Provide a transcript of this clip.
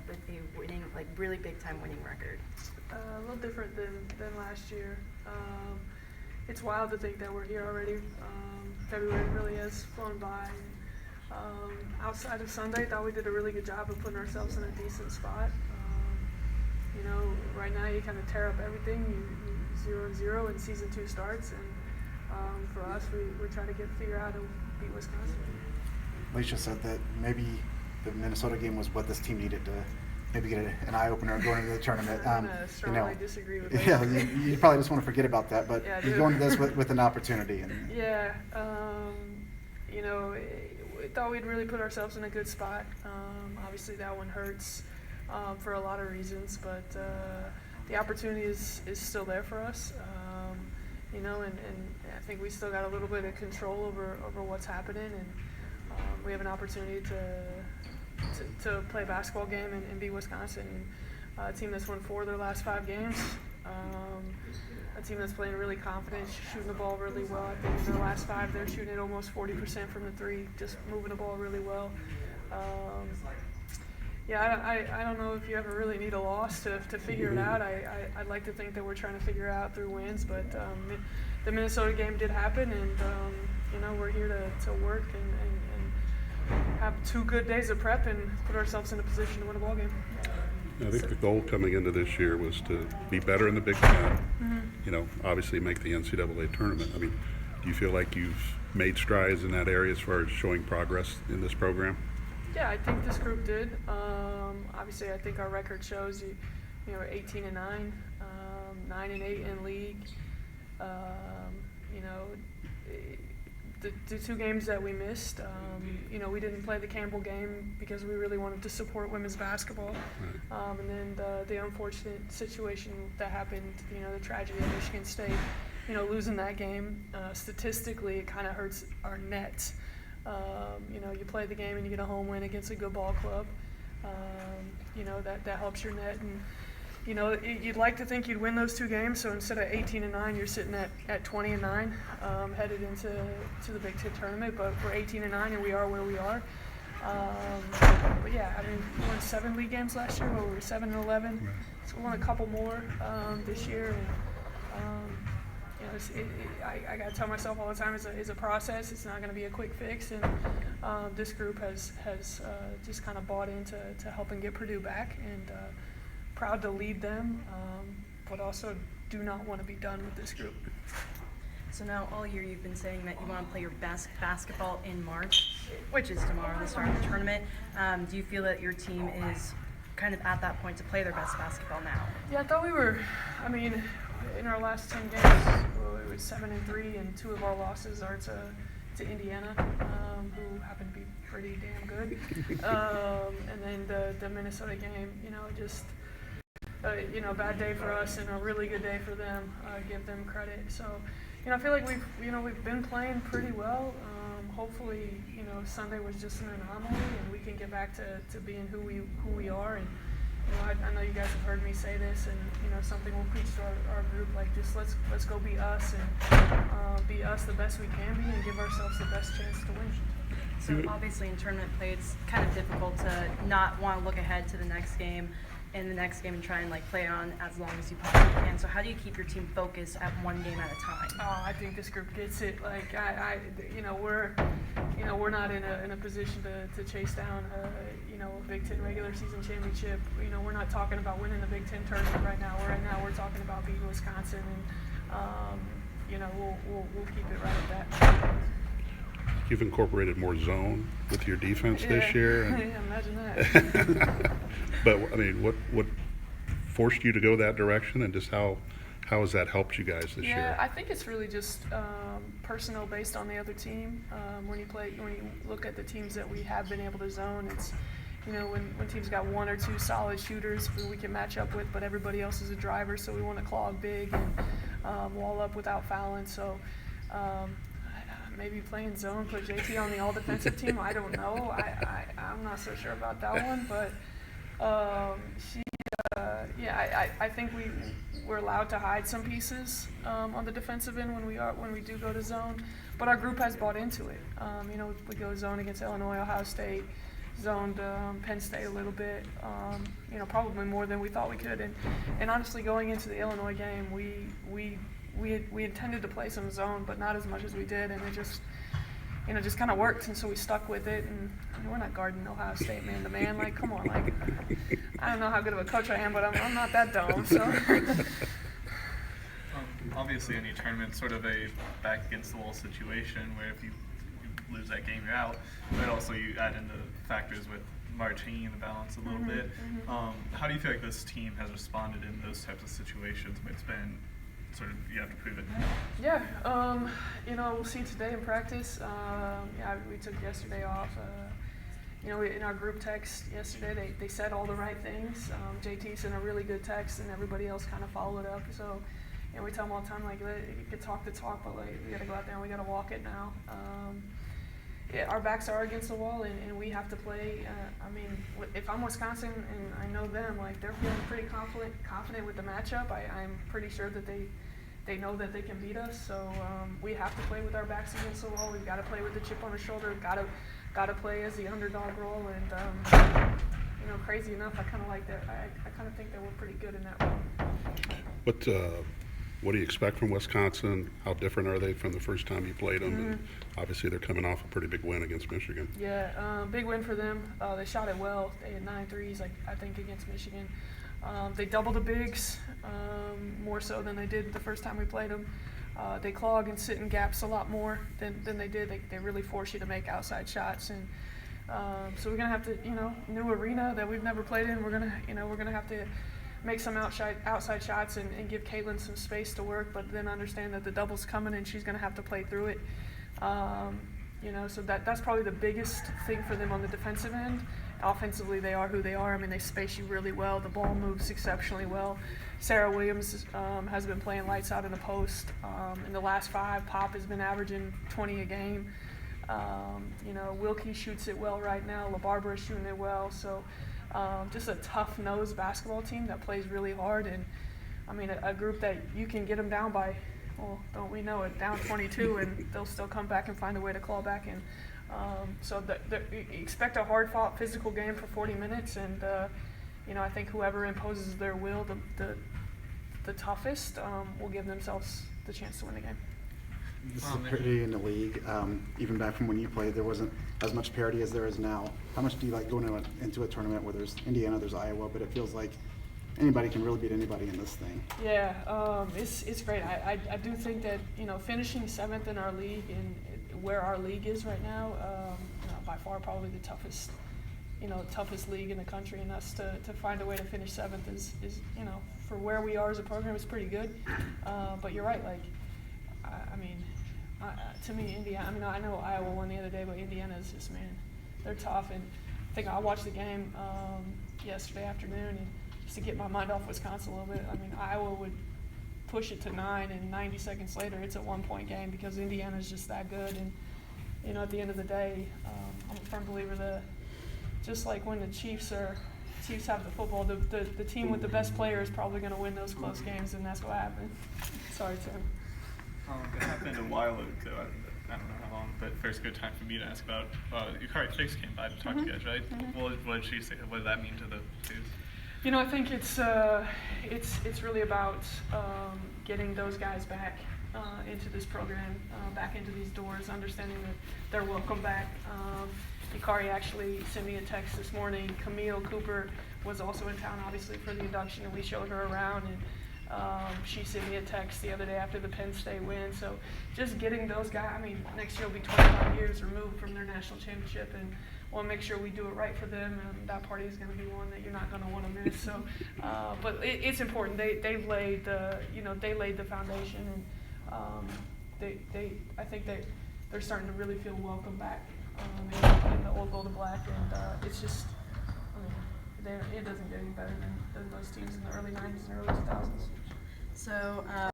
with a winning, like really big time winning record? A little different than last year. It's wild to think that we're here already. February really has flown by. Outside of Sunday, I thought we did a really good job of putting ourselves in a decent spot. Right now you kind of tear up everything. You 0-0 and season 2 starts, and for us, we're trying to figure out how to beat Wisconsin. Alicia said that maybe the Minnesota game was what this team needed to maybe get an eye-opener going into the tournament. I'm going to strongly disagree with that. Yeah, you probably just want to forget about that, but yeah, you go into this with an opportunity. Yeah, we thought we'd really put ourselves in a good spot. Obviously that one hurts for a lot of reasons, but the opportunity is still there for us. And I think we still got a little bit of control over what's happening, and we have an opportunity to play a basketball game and beat Wisconsin, a team that's won 4 of their last 5 games, a team that's playing really confident, shooting the ball really well. I think in their last 5, they're shooting it almost 40% from the 3, just moving the ball really well. I don't know if you ever really need a loss to figure it out. I'd like to think that we're trying to figure it out through wins, but the Minnesota game did happen, and we're here to work and have 2 good days of prep and put ourselves in a position to win a ball game. I think the goal coming into this year was to be better in the Big Ten. Obviously make the NCAA tournament. I mean, do you feel like you've made strides in that area as far as showing progress in this program? Yeah, I think this group did. Obviously, I think our record shows 18-9, 9-8 in league. The 2 games that we missed, we didn't play the Campbell game because we really wanted to support women's basketball. Right. And then the unfortunate situation that happened, the tragedy at Michigan State, losing that game, statistically it kind of hurts our net. You play the game and you get a home win against a good ball club. That helps your net. And, you'd like to think you'd win those 2 games, so instead of 18-9, you're sitting at 20-9, headed into the Big Ten tournament. But we're 18-9, and we are where we are. But yeah, I mean, we won 7 league games last year. We were 7-11, right. So we won a couple more this year. And I got to tell myself all the time, it's a process. It's not going to be a quick fix, and this group has just kind of bought into helping get Purdue back, and proud to lead them, but also do not want to be done with this group. So now all year you've been saying that you want to play your best basketball in March, which is tomorrow, the start of the tournament. Do you feel that your team is kind of at that point to play their best basketball now? Yeah, I thought we were. I mean, in our last 10 games, it was 7-3, and 2 of our losses are to Indiana, who happen to be pretty damn good. And then the Minnesota game, just bad day for us and a really good day for them. Give them credit. So, I feel like we've been playing pretty well. Hopefully, Sunday was just an anomaly, and we can get back to being who we are. And I know you guys have heard me say this, and something we'll preach to our group, like just let's go be us and be us the best we can be, and give ourselves the best chance to win. So obviously in tournament play, it's kind of difficult to not want to look ahead to the next game and try and play on as long as you possibly can. So how do you keep your team focused at one game at a time? Oh, I think this group gets it. We're not in a position to chase down a Big Ten regular season championship. We're not talking about winning the Big Ten tournament right now. We're talking about beating Wisconsin, and we'll keep it right at that. You've incorporated more zone with your defense this year. Yeah, imagine that. But I mean, what forced you to go that direction, and just how has that helped you guys this year? Yeah, I think it's really just personal based on the other team. When you look at the teams that we have been able to zone, it's when teams got 1 or 2 solid shooters who we can match up with, but everybody else is a driver, so we want to clog big and wall up without fouling. So. Maybe playing zone, put JT on the all-defensive team. I don't know. I'm not so sure about that one, but I think we're allowed to hide some pieces on the defensive end when we do go to zone. But our group has bought into it. We go zone against Illinois, Ohio State, zoned Penn State a little bit, probably more than we thought we could. And honestly, going into the Illinois game, we intended to play some zone, but not as much as we did, and it just kind of worked, and so we stuck with it. And we're not guarding Ohio State man to man. Like, come on, like, I don't know how good of a coach I am, but I'm not that dumb. So. Obviously, any tournament, sort of a back against the wall situation where if you lose that game, you're out. But also, you add in the factors with Martine, the balance a little bit. How do you feel like this team has responded in those types of situations where it's been sort of you have to prove it? Yeah, we'll see today in practice. We took yesterday off. In our group text yesterday, they said all the right things. JT sent a really good text, and everybody else kind of followed up. So, we tell them all the time, like, you can talk the talk, but like, we got to go out there and we got to walk it now. Our backs are against the wall, and we have to play. If I'm Wisconsin and I know them, like, they're feeling pretty confident with the matchup. I'm pretty sure that they know that they can beat us. So we have to play with our backs against the wall. We've got to play with the chip on the shoulder. Got to play as the underdog role. And crazy enough, I kind of like that. I kind of think that we're pretty good in that role. What do you expect from Wisconsin? How different are they from the first time you played them? And obviously, they're coming off a pretty big win against Michigan. Yeah, big win for them. They shot it well. They had 9 threes, I think, against Michigan. They doubled the bigs more so than they did the first time we played them. They clog and sit in gaps a lot more than they did. They really force you to make outside shots, and so we're gonna have to, new arena that we've never played in. We're gonna have to make some outside shots and give Caitlin some space to work, but then understand that the double's coming and she's going to have to play through it. So that's probably the biggest thing for them on the defensive end. Offensively, they are who they are. They space you really well. The ball moves exceptionally well. Sarah Williams has been playing lights out in the post. In the last 5, Pop has been averaging 20 a game. Wilkie shoots it well right now. LaBarbara is shooting it well. So just a tough-nosed basketball team that plays really hard, and a group that you can get them down by, well, don't we know it, down 22, and they'll still come back and find a way to claw back in. So expect a hard-fought physical game for 40 minutes, and I think whoever imposes their will the toughest will give themselves the chance to win the game. This is parity in the league. Even back from when you played, there wasn't as much parity as there is now. How much do you like going into a tournament where there's Indiana, there's Iowa, but it feels like anybody can really beat anybody in this thing? Yeah, it's great. I do think that finishing 7th in our league and where our league is right now, by far probably the toughest league in the country, and us to find a way to finish 7th is for where we are as a program is pretty good. But you're right, like. To me, Indiana, I know Iowa won the other day, but Indiana is just, they're tough. And I think I watched the game yesterday afternoon, and just to get my mind off Wisconsin a little bit, Iowa would push it to 9, and 90 seconds later, it's a 1-point game because Indiana's just that good. And, at the end of the day, I'm a firm believer that just like when the Chiefs have the football, the team with the best player is probably going to win those close games, and that's what happened. Sorry, Tim. It happened a while ago. I don't know how long, but first good time for me to ask about. Yukari Fix came by to talk to you guys, right? What did she say? What did that mean to the twos? I think it's really about getting those guys back into this program, back into these doors, understanding that they're welcome back. Yukari actually sent me a text this morning. Camille Cooper was also in town, obviously, for the induction, and we showed her around. And she sent me a text the other day after the Penn State win. So just getting those guys, next year will be 25 years removed from their national championship, and we'll make sure we do it right for them. And that party is going to be one that you're not going to want to miss. So, but it's important. They've laid the foundation, and I think they're starting to really feel welcome back in the old gold and black, and it's just. It doesn't get any better than those teams in the early 90s and early 2000s. So